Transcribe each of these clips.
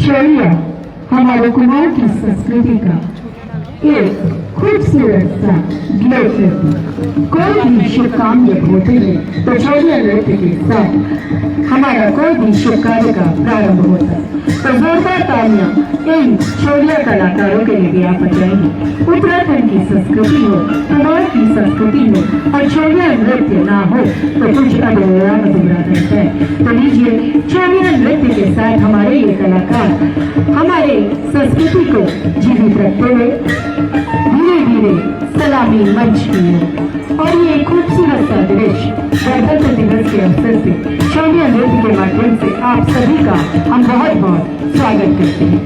शौर्य हमारे कुमार की संस्कृति का एक खूबसूरत सा ग्लोब है। कोई भी शुभ काम जब होते हैं तो शौर्य नृत्य के साथ हमारा कोई भी शुभ कार्य का प्रारंभ होता है। तो जोरदार तालियां इन शौर्य कलाकारों के लिए भी आप बजाएंगे। उत्तराखंड की संस्कृति हो, कुमार की संस्कृति हो और शौर्य नृत्य ना हो तो कुछ अधूरा अधूरा रहता है। तो लीजिए शौर्य नृत्य के साथ हमारे ये कलाकार हमारे संस्कृति को जीवित रखते हुए धीरे धीरे सलामी मंच की है। और ये खूबसूरत सा दृश्य गणतंत्र दिवस के अवसर पे शौर्य नृत्य के माध्यम से आप सभी का हम बहुत बहुत स्वागत करते हैं।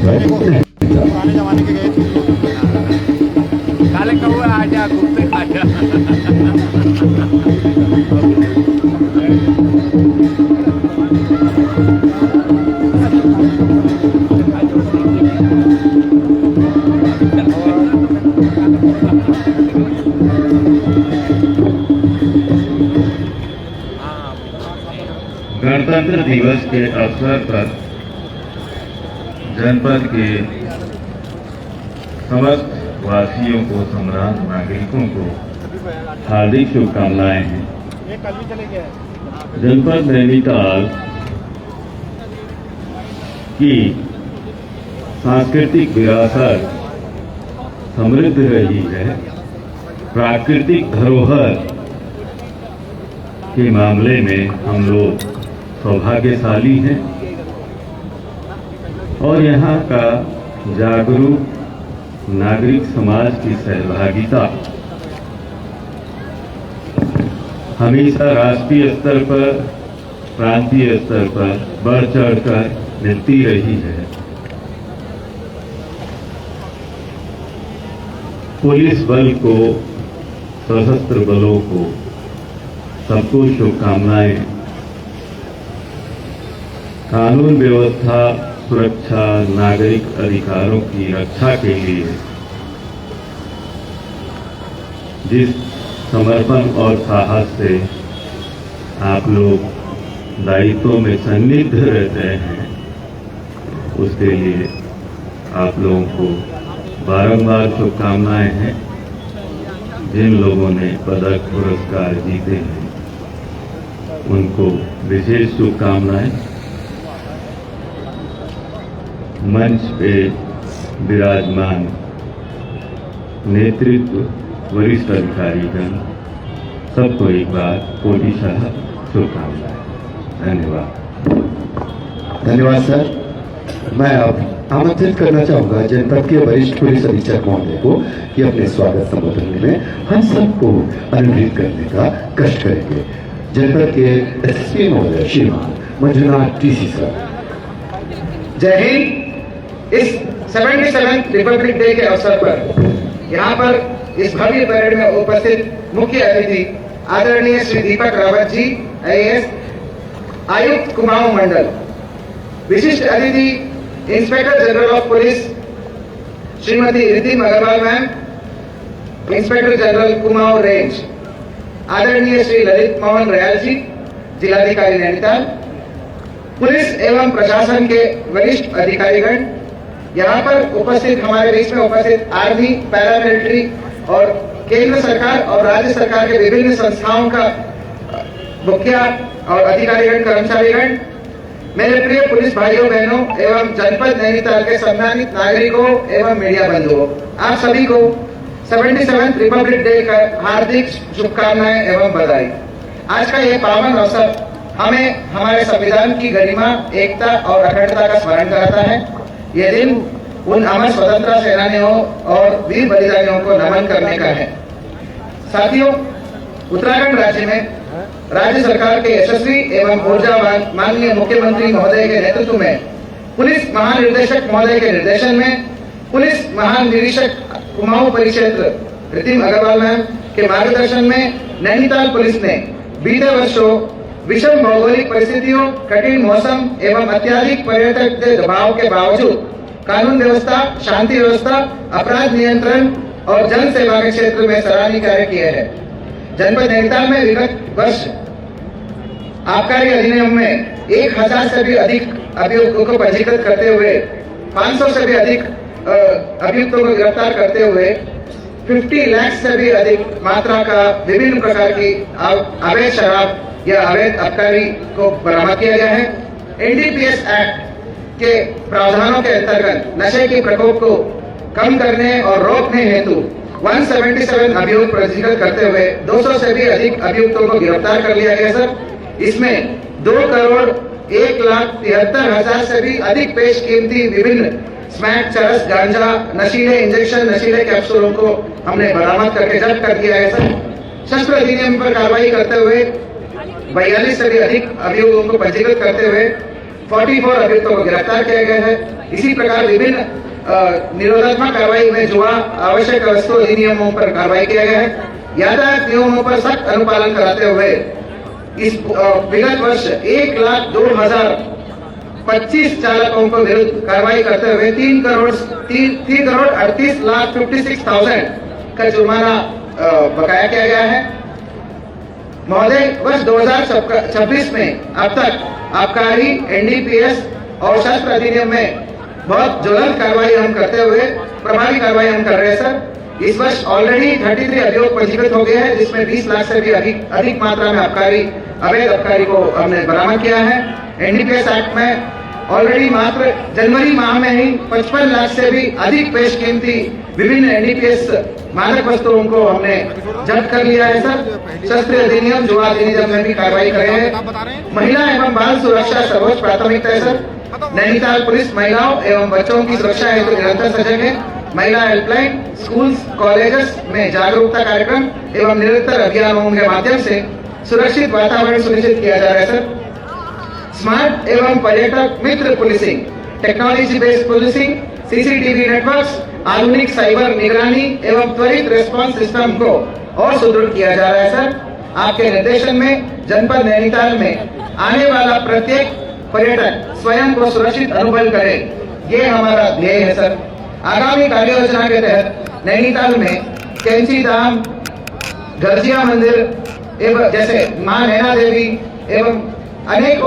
पुराने जमाने के गए काले कौआ आजा घूमते आजा। गणतंत्र दिवस के अवसर पर जनपद के समस्त वासियों को, सम्रांत नागरिकों को हार्दिक शुभकामनाएं हैं। जनपद नैनीताल की सांस्कृतिक विरासत समृद्ध रही है। प्राकृतिक धरोहर के मामले में हम लोग सौभाग्यशाली हैं और यहाँ का जागरूक नागरिक समाज की सहभागिता हमेशा राष्ट्रीय स्तर पर, प्रांतीय स्तर पर बढ़ चढ़कर मिलती रही है। पुलिस बल को, सशस्त्र बलों को सबको शुभकामनाएं। कानून व्यवस्था, सुरक्षा, नागरिक अधिकारों की रक्षा के लिए जिस समर्पण और साहस से आप लोग दायित्वों में सन्निध रहते हैं, उसके लिए आप लोगों को बारंबार शुभकामनाएं हैं। जिन लोगों ने पदक पुरस्कार जीते हैं उनको विशेष शुभकामनाएं। मंच पे विराजमान नेतृत्व, वरिष्ठ अधिकारीगण सबको एक बार कोटिशाह शुभकामनाएं। धन्यवाद। धन्यवाद सर। मैं अब आमंत्रित करना चाहूंगा जनपद के वरिष्ठ पुलिस अधीक्षक महोदय को कि अपने स्वागत संबोधन में हम सबको अनुमोदित करने का कष्ट करेंगे। जनपद के एसएसपी महोदय श्रीमान मंजुनाथ टीसी सर। जय हिंद। इस 77 रिपब्लिक डे के अवसर पर यहाँ पर इस भव्य परेड में उपस्थित मुख्य अतिथि आदरणीय श्री दीपक रावत जी, आईएएस, आयुक्त कुमाऊं मंडल, विशिष्ट अतिथि inspector general of police Shrimati Ritim Agarwal ma'am, inspector general Kumaon range, आदरणीय श्री ललित मोहन रयाल जी, जिलाधिकारी नैनीताल, पुलिस एवं प्रशासन के वरिष्ठ अधिकारीगण, यहाँ पर उपस्थित हमारे बीच में उपस्थित आर्मी, पैरामिलिट्री और केंद्र सरकार और राज्य सरकार के विभिन्न संस्थाओं का मुखिया और अधिकारीगण, कर्मचारीगण, मेरे प्रिय पुलिस भाइयों बहनों एवं जनपद नैनीताल के सम्मानित नागरिकों एवं मीडिया बंधुओं, आप सभी को 77th रिपब्लिक डे का हार्दिक शुभकामनाएं एवं बधाई। आज का यह पावन अवसर हमें हमारे संविधान की गरिमा, एकता और अखंडता का स्मरण कराता है। यह दिन उन अमर स्वतंत्रता सेनानियों और वीर बलिदानियों को नमन करने का है। साथियों, उत्तराखंड राज्य में राज्य सरकार के यशस्वी एवं ऊर्जावान माननीय मुख्यमंत्री महोदय के नेतृत्व में, पुलिस महानिदेशक महोदय के निर्देशन में, पुलिस महानिरीक्षक कुमाऊं परिक्षेत्र रितिम अग्रवाल मैम के मार्गदर्शन में नैनीताल पुलिस ने बीते वर्षों विषम भौगोलिक परिस्थितियों, कठिन मौसम एवं अत्यधिक पर्यटक के दबाव के बावजूद कानून व्यवस्था, शांति व्यवस्था, अपराध नियंत्रण और जन सेवा के क्षेत्र में सराहनीय कार्य किए हैं। जनपद नैनीताल में विगत वर्ष आबकारी अधिनियम में 1000 से भी अधिक अभियुक्तों को पंजीकृत करते हुए 500 से भी अधिक अभियुक्तों को गिरफ्तार करते हुए 50 लाख से भी अधिक मात्रा का विभिन्न प्रकार की अवैध शराब या अवैध आबकारी को बरामद किया गया है। एनडीपीएस एक्ट के प्रावधानों के अंतर्गत नशे के प्रकोप को कम करने और रोकने हेतु 177 अभियुक्त पंजीकृत करते हुए 200 से भी अधिक अभियुक्तों को गिरफ्तार कर लिया गया सर। इसमें 2,01,73,000 से भी अधिक पेश कीमती विभिन्न स्मैक, चरस, गांजा, नशीले इंजेक्शन, नशीले कैप्सूलों को हमने बरामद करके जब्त कर दिया है सर। शस्त्र अधिनियम पर कार्रवाई करते हुए 42 से भी अधिक अभियुक्तों को पंजीकृत करते हुए 44 अभियुक्तों को गिरफ्तार किया गया है। इसी प्रकार विभिन्न निरोधात्मक कार्रवाई में जुआ, आवश्यक वस्तु अधिनियमों पर कार्रवाई किया गया है। यातायात नियमों पर सख्त अनुपालन कराते हुए इस विगत वर्ष 1,02,025 चालकों को विरुद्ध कार्रवाई करते हुए 3,38,56,000 का जुर्माना बकाया किया गया है। महोदय, वर्ष 2026 में अब तक आबकारी, एनडीपीएस और शस्त्र अधिनियम में बहुत ज्वलंत कार्रवाई हम करते हुए प्रभावी कार्रवाई हम कर रहे हैं सर। इस वर्ष ऑलरेडी 33 अभियोग पंजीकृत हो गए हैं, जिसमें 20 लाख से भी अधिक मात्रा में अवैध आबकारी को हमने बरामद किया है। एनडीपीएस एक्ट में ऑलरेडी मात्र जनवरी माह में ही 55 लाख से भी अधिक पेश कीमती विभिन्न एनडीपीएस मादक वस्तुओं को हमने जब्त कर लिया है सर। शस्त्र अधिनियम, जुआ अधिनियम में भी कार्रवाई करे हैं। महिला एवं बाल सुरक्षा सर्वोच्च प्राथमिकता है सर। नैनीताल पुलिस महिलाओं एवं बच्चों की सुरक्षा हेतु निरंतर सजग है। महिला हेल्पलाइन, स्कूल्स, कॉलेजेस में जागरूकता कार्यक्रम एवं निरंतर अभियानों के माध्यम से सुरक्षित वातावरण सुनिश्चित किया जा रहा है सर। स्मार्ट एवं पर्यटक मित्र policing, technology based policing, CCTV networks, आधुनिक साइबर निगरानी एवं त्वरित रेस्पॉन्स सिस्टम को और सुदृढ़ किया जा रहा है सर। आपके निर्देशन में जनपद नैनीताल में आने वाला प्रत्येक पर्यटक स्वयं को सुरक्षित अनुभव करे, ये हमारा ध्येय है सर। आगामी कार्य योजना के तहत नैनीताल में कैंची धाम, गर्जिया मंदिर एवं जैसे मां नैना देवी एवं अनेक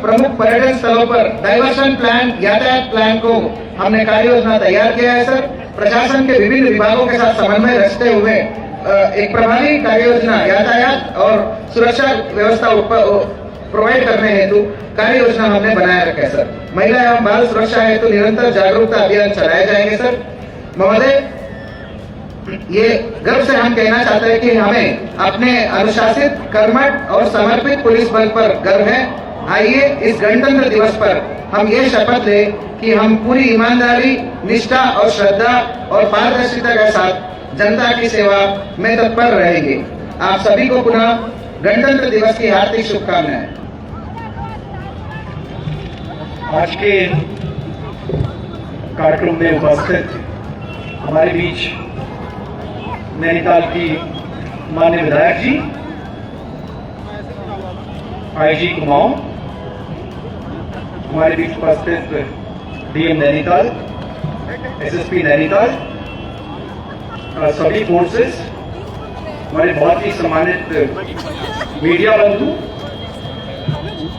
प्रमुख पर्यटन स्थलों पर डाइवर्शन प्लान, यातायात प्लान को हमने कार्य योजना तैयार किया है सर। प्रशासन के विभिन्न विभागों के साथ समन्वय रचते हुए एक प्रभावी कार्य योजना यातायात और सुरक्षा व्यवस्था प्रोवाइड करने हेतु कार्य योजना हमने बनाया रखा है सर। महिला एवं बाल सुरक्षा हेतु निरंतर जागरूकता अभियान चलाए जाएंगे सर। महोदय, ये गर्व से हम कहना चाहते हैं कि हमें अपने अनुशासित, कर्मठ और समर्पित पुलिस बल पर गर्व है। आइए इस गणतंत्र दिवस पर हम ये शपथ लें कि हम पूरी ईमानदारी, निष्ठा और श्रद्धा और पारदर्शिता के साथ जनता की सेवा में तत्पर रहेंगे। आप सभी को पुनः गणतंत्र दिवस की हार्दिक शुभकामनाएं। आज के कार्यक्रम में उपस्थित हमारे बीच नैनीताल की माननीय विधायक जी, आईजी कुमाऊं, हमारे बीच उपस्थित डीएम नैनीताल, एसएसपी नैनीताल, सभी फोर्सेस, हमारे बहुत ही सम्मानित मीडिया बंधु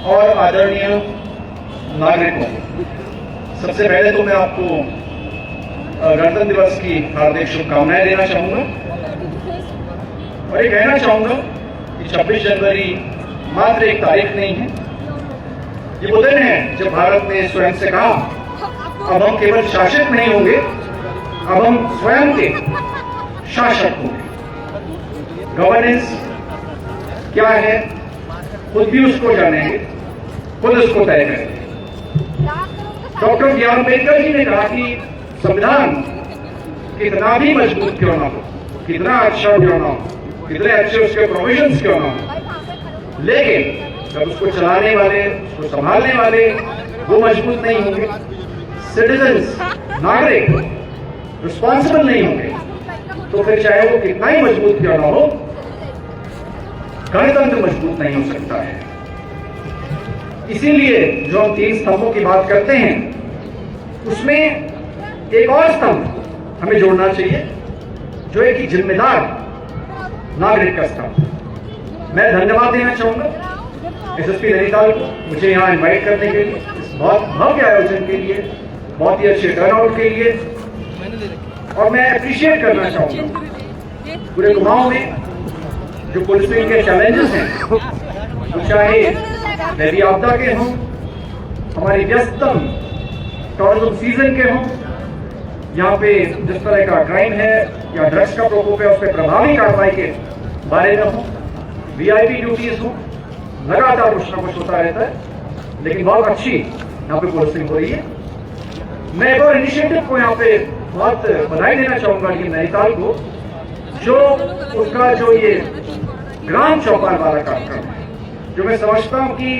और आदरणीय नागरिकों, सबसे पहले तो मैं आपको गणतंत्र दिवस की हार्दिक शुभकामनाएं देना चाहूंगा और ये कहना चाहूंगा कि 26 जनवरी मात्र एक तारीख नहीं है, ये वो दिन है जब भारत ने स्वयं से कहा अब हम केवल शासित नहीं होंगे, अब हम स्वयं के शासक होंगे। गवर्नेंस क्या है खुद भी उसको जानेंगे, खुद उसको तय करेंगे। Doctor B are Ambedkar ji ने कहा कि संविधान कितना भी मजबूत क्यों ना हो, कितना अच्छा क्यों ना हो, कितने अच्छे उसके प्रोविजंस क्यों ना हो, लेकिन जब उसको चलाने वाले, उसको संभालने वाले वो मजबूत नहीं होंगे, सिटीजन्स, नागरिक रिस्पॉन्सिबल नहीं होंगे, तो फिर चाहे वो कितना ही मजबूत क्यों ना हो, गणतंत्र मजबूत नहीं हो सकता है। इसीलिए जो हम 3 स्तंभों की बात करते हैं, उसमें एक और स्तंभ हमें जोड़ना चाहिए, जो एक जिम्मेदार नागरिक का स्तंभ। मैं धन्यवाद देना चाहूंगा एसएसपी नैनीताल को मुझे यहाँ इनवाइट करने के लिए, इस बहुत भव्य आयोजन के लिए, बहुत ही अच्छे टर्नआउट के लिए, और मैं अप्रिशिएट करना चाहूंगा पूरे कुमाऊं में जो पुलिसिंग के चैलेंजेस हैं, वो चाहे नदी आपदा के हों, हमारी व्यस्तम टूरिज्म सीजन के हों, यहाँ पे जिस तरह का क्राइम है या ड्रग्स का प्रकोप है, उस पर प्रभावी कार्रवाई के बारे में हो, वीआईपी ड्यूटीज हो, लगातार कुछ ना कुछ होता रहता है, लेकिन बहुत अच्छी यहाँ पे पुलिसिंग हो रही है। मैं एक और इनिशिएटिव को यहाँ पे बहुत बधाई देना चाहूंगा कि नैनीताल को, जो उसका जो ये ग्राम चौपाल वाला कार्यक्रम है, जो मैं समझता हूँ कि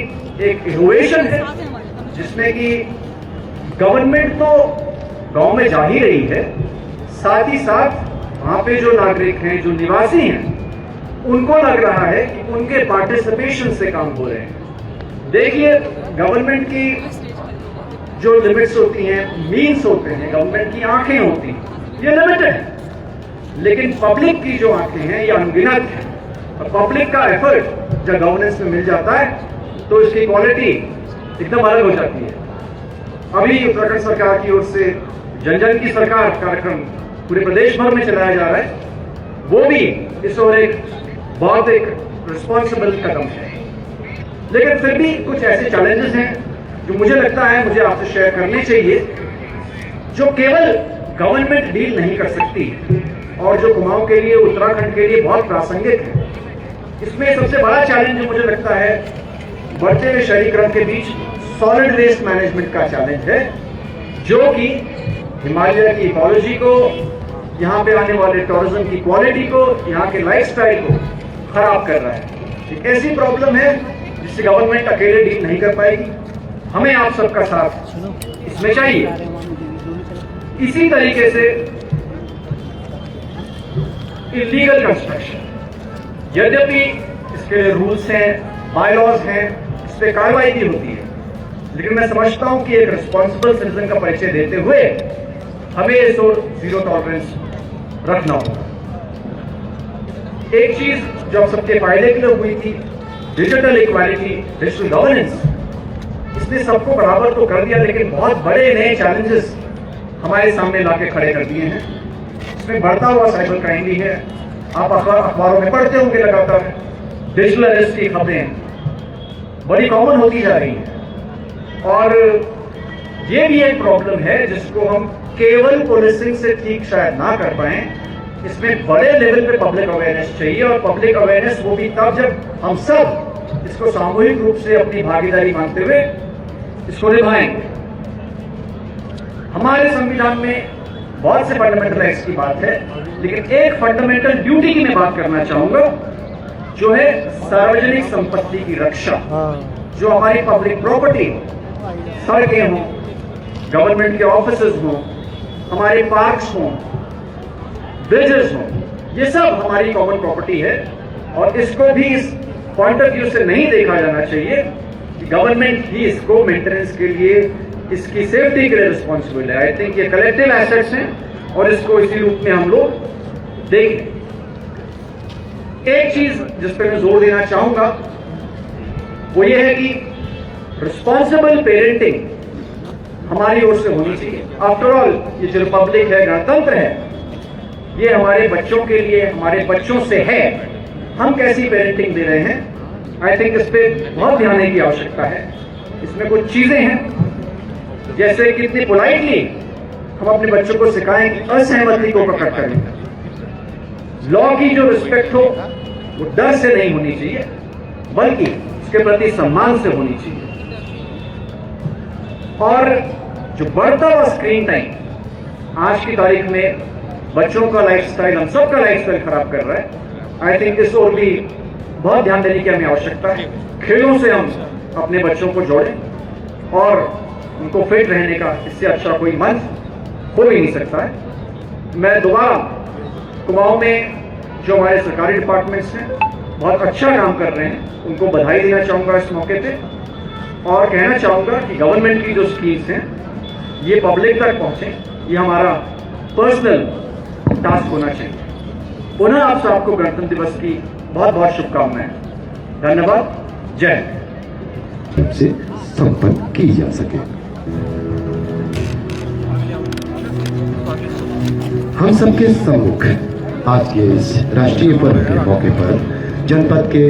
एक इनोवेशन है, जिसमें कि गवर्नमेंट तो गांव में जा ही रही है, साथ ही साथ वहां पे जो नागरिक हैं, जो निवासी हैं, उनको लग रहा है कि उनके पार्टिसिपेशन से काम हो रहे हैं। देखिए, गवर्नमेंट की जो लिमिट्स होती हैं, मीन्स होते हैं, गवर्नमेंट की आंखें होती हैं, ये लिमिटेड है, लेकिन पब्लिक की जो आंखें हैं ये अनगिनत है, और पब्लिक का एफर्ट जब गवर्नेंस में मिल जाता है तो इसकी क्वालिटी एकदम अलग हो जाती है। अभी उत्तराखंड सरकार की ओर से जन जन की सरकार कार्यक्रम पूरे प्रदेश भर में चलाया जा रहा है, वो भी इस ओर एक बहुत एक रिस्पॉन्सिबल कदम है। लेकिन फिर भी कुछ ऐसे चैलेंजेस हैं जो मुझे लगता है मुझे आपसे शेयर करने चाहिए, जो केवल गवर्नमेंट डील नहीं कर सकती और जो कुमाऊं के लिए, उत्तराखंड के लिए बहुत प्रासंगिक है। इसमें सबसे बड़ा चैलेंज जो मुझे लगता है बढ़ते हुए शहरीकरण के बीच सॉलिड वेस्ट मैनेजमेंट का चैलेंज है, जो कि हिमालय की इकोलॉजी को, यहाँ पे आने वाले टूरिज्म की क्वालिटी को, यहाँ के लाइफस्टाइल को खराब कर रहा है। एक ऐसी प्रॉब्लम है जिससे गवर्नमेंट अकेले डील नहीं कर पाएगी, हमें आप सबका साथ इसमें चाहिए। इसी तरीके से इलीगल कंस्ट्रक्शन, यद्यपि इसके लिए रूल्स हैं, बायलॉज हैं, इस पर कार्रवाई भी होती है, लेकिन मैं समझता हूं कि एक रिस्पॉन्सिबल सिटीजन का परिचय देते हुए हमें इस ओर जीरो टॉलरेंस रखना होगा। एक चीज जो सबके फायदे के लिए हुई थी, डिजिटल इक्वालिटी, डिजिटल गवर्नेंस, इसने सबको बराबर तो कर दिया, लेकिन बहुत बड़े नए चैलेंजेस हमारे सामने लाके खड़े कर दिए हैं। इसमें बढ़ता हुआ साइबर क्राइम भी है, आप अखबारों में पढ़ते होंगे लगातार, डिजिटल अरेस्ट की खबरें बड़ी कॉमन होती जा रही हैं, और ये भी एक प्रॉब्लम है जिसको हम केवल पुलिसिंग से ठीक शायद ना कर पाए। इसमें बड़े लेवल पे पब्लिक अवेयरनेस चाहिए, और पब्लिक अवेयरनेस वो भी तब जब हम सब इसको सामूहिक रूप से अपनी भागीदारी मानते हुए इसको निभाएंगे। हमारे संविधान में बहुत से फंडामेंटल राइट्स की बात है, लेकिन एक फंडामेंटल ड्यूटी की मैं बात करना चाहूंगा, जो है सार्वजनिक संपत्ति की रक्षा। जो हमारी पब्लिक प्रॉपर्टी, सड़कें हों, गवर्नमेंट के ऑफिसेज हों, हमारे पार्क्स हों, ब्रिजेस हों, ये सब हमारी कॉमन प्रॉपर्टी है, और इसको भी इस पॉइंट ऑफ व्यू से नहीं देखा जाना चाहिए कि गवर्नमेंट ही इसको मेंटेनेंस के लिए इसकी सेफ्टी के लिए रिस्पॉन्सिबल है। आई थिंक ये कलेक्टिव एसेट्स हैं और इसको इसी रूप में हम लोग देखें। एक चीज जिस पर मैं जोर देना चाहूंगा वो ये है कि रिस्पॉन्सिबल पेरेंटिंग हमारी ओर से होनी चाहिए। आफ्टर ऑल ये जो रिपब्लिक है, गणतंत्र है, ये हमारे बच्चों के लिए, हमारे बच्चों से है। हम कैसी पेरेंटिंग दे रहे हैं, आई थिंक इस पे बहुत ध्यान देने की आवश्यकता है। इसमें कुछ चीजें हैं जैसे कितनी पोलाइटली हम अपने बच्चों को सिखाएं कि असहमति को प्रकट करें। लॉ की जो रिस्पेक्ट हो वो डर से नहीं होनी चाहिए बल्कि उसके प्रति सम्मान से होनी चाहिए। और जो बढ़ता हुआ स्क्रीन टाइम आज की तारीख में बच्चों का लाइफस्टाइल, हम सबका लाइफस्टाइल खराब कर रहा है। आई थिंक इस ओर भी बहुत ध्यान देने की हमें आवश्यकता है। खेलों से हम अपने बच्चों को जोड़ें और उनको फिट रहने का इससे अच्छा कोई मंच हो भी नहीं सकता है। मैं दोबारा कुमाऊं में जो हमारे सरकारी डिपार्टमेंट्स हैं बहुत अच्छा काम कर रहे हैं, उनको बधाई देना चाहूँगा इस मौके पे और कहना चाहूँगा कि गवर्नमेंट की जो स्कीम्स हैं ये पब्लिक तक पहुँचे, ये हमारा पर्सनल टास्क होना चाहिए। पुनः आप सबको गणतंत्र दिवस की बहुत बहुत शुभकामनाएं। धन्यवाद। जय हिंद। से संपन्न की जा सके। हम सबके सम्मुख आज के इस राष्ट्रीय पर्व के मौके पर जनपद के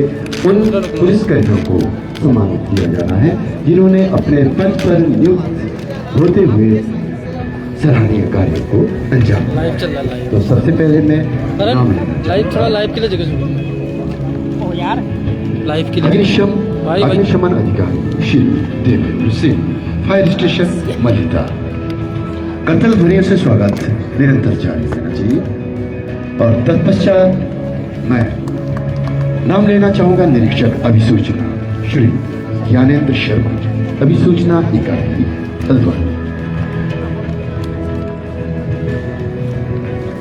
उन पुलिसकर्मियों को सम्मानित किया जाना है जिन्होंने अपने पद पर नियुक्त होते हुए सराहनीय कार्य को अंजाम दिया। तो सबसे पहले मैं नाम लाइव के लिए अग्निशमन अधिकारी श्री देवेंद्र सिंह, फायर स्टेशन मलिता। कतल ध्वनियों से स्वागत निरंतर जारी रहना चाहिए। और तत्पश्चात मैं नाम लेना चाहूंगा निरीक्षक अभिसूचना श्री ज्ञानेंद्र शर्मा, अभिसूचना इकाई हल्द्वानी।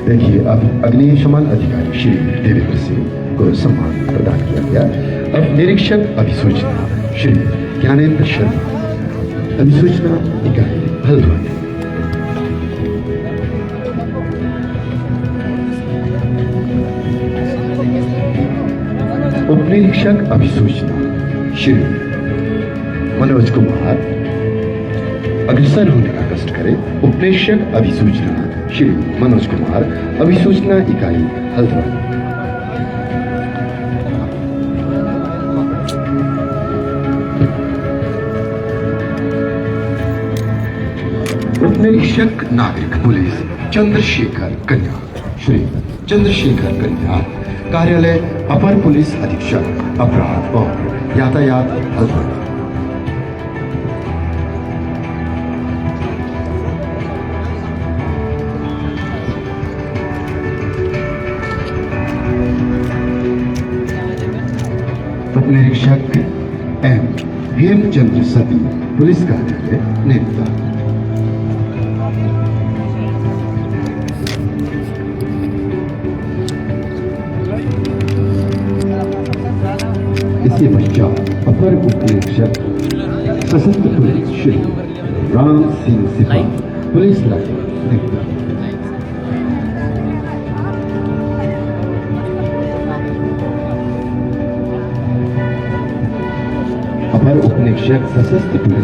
देखिए अब अग्निशमन अधिकारी श्री देवेंद्र सिंह को सम्मान प्रदान किया गया। अब निरीक्षक अभिसूचना श्री ज्ञानेंद्र शर्मा, अभिसूचना इकाई हल्द्वानी। उप निरीक्षक अभिसूचना श्री मनोज कुमार अग्रसर होने का कष्ट करें। उप निरीक्षक अभिसूचना श्री मनोज कुमार, अभिसूचना इकाई हल्द्वानी। उप निरीक्षक नागरिक पुलिस चंद्रशेखर कन्या श्री चंद्रशेखर कन्या, कार्यालय अपर पुलिस अधीक्षक अपराध और यातायात हल्द्वानी। उप निरीक्षक एम हेमचंद्र सती, पुलिस कार्यालय नेता। इसके पश्चात अपर उप निरीक्षक सशस्त्र पुलिस श्री राम सिंह सिपाही, पुलिस लाइन नेता। अपर उप निरीक्षक सशस्त्र पुलिस